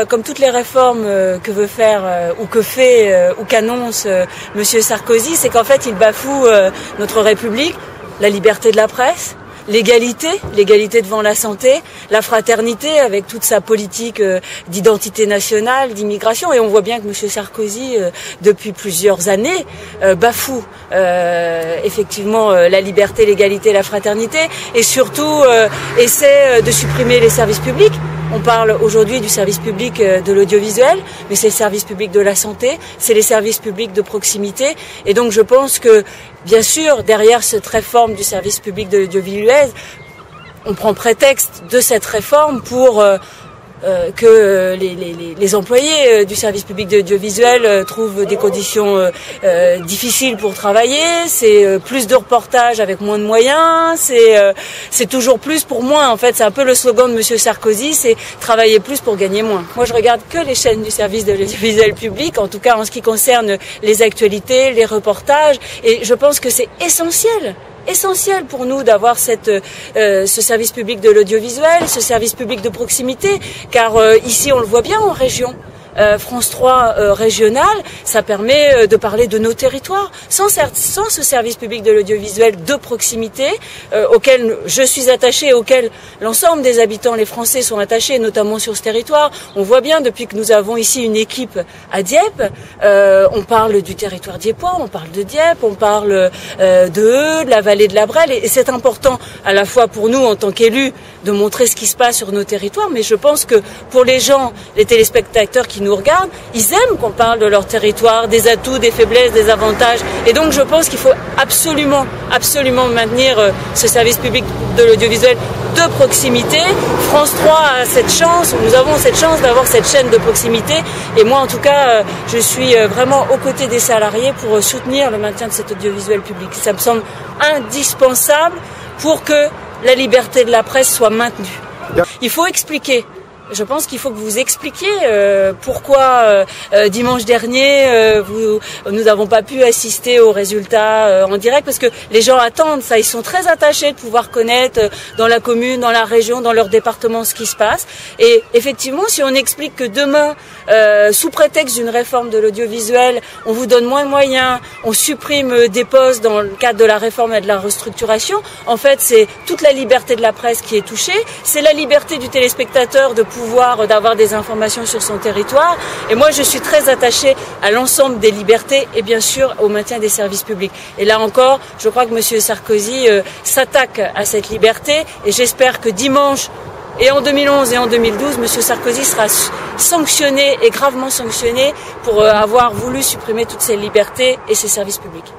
comme toutes les réformes que veut faire ou que fait ou qu'annonce Monsieur Sarkozy, c'est qu'en fait il bafoue notre République, la liberté de la presse, l'égalité devant la santé, la fraternité avec toute sa politique d'identité nationale, d'immigration. Et on voit bien que M. Sarkozy, depuis plusieurs années, bafoue effectivement la liberté, l'égalité, la fraternité et surtout essaie de supprimer les services publics. On parle aujourd'hui du service public de l'audiovisuel, mais c'est le service public de la santé, c'est les services publics de proximité. Et donc je pense que, bien sûr, derrière cette réforme du service public de l'audiovisuel, on prend prétexte de cette réforme pour que les employés du service public de l'audiovisuel trouvent des conditions difficiles pour travailler, c'est plus de reportages avec moins de moyens, c'est toujours plus pour moins. En fait, c'est un peu le slogan de Monsieur Sarkozy, c'est travailler plus pour gagner moins. Moi, je regarde que les chaînes du service de l'audiovisuel public, en tout cas en ce qui concerne les actualités, les reportages, et je pense que c'est essentiel pour nous d'avoir ce service public de l'audiovisuel, ce service public de proximité, car ici on le voit bien en région. France 3 régional, ça permet de parler de nos territoires. Sans ce service public de l'audiovisuel de proximité, auquel je suis attachée, auquel l'ensemble des habitants, les Français, sont attachés, notamment sur ce territoire. On voit bien, depuis que nous avons ici une équipe à Dieppe, on parle du territoire diepois, on parle de Dieppe, on parle de la vallée de la Brelle, et c'est important à la fois pour nous en tant qu'élus de montrer ce qui se passe sur nos territoires, mais je pense que pour les gens, les téléspectateurs qui nous regardent, ils aiment qu'on parle de leur territoire, des atouts, des faiblesses, des avantages. Et donc je pense qu'il faut absolument maintenir ce service public de l'audiovisuel de proximité. France 3 a cette chance, nous avons cette chance d'avoir cette chaîne de proximité. Et moi en tout cas, je suis vraiment aux côtés des salariés pour soutenir le maintien de cet audiovisuel public. Ça me semble indispensable pour que la liberté de la presse soit maintenue. Il faut expliquer. Je pense qu'il faut que vous expliquiez pourquoi dimanche dernier nous n'avons pas pu assister aux résultats en direct, parce que les gens attendent ça, ils sont très attachés de pouvoir connaître dans la commune, dans la région, dans leur département ce qui se passe. Et effectivement, si on explique que demain, sous prétexte d'une réforme de l'audiovisuel, on vous donne moins de moyens, on supprime des postes dans le cadre de la réforme et de la restructuration, en fait c'est toute la liberté de la presse qui est touchée, c'est la liberté du téléspectateur de pouvoir d'avoir des informations sur son territoire. Et moi, je suis très attachée à l'ensemble des libertés et bien sûr au maintien des services publics. Et là encore, je crois que M. Sarkozy s'attaque à cette liberté et j'espère que dimanche et en 2011 et en 2012, M. Sarkozy sera sanctionné et gravement sanctionné pour avoir voulu supprimer toutes ces libertés et ces services publics.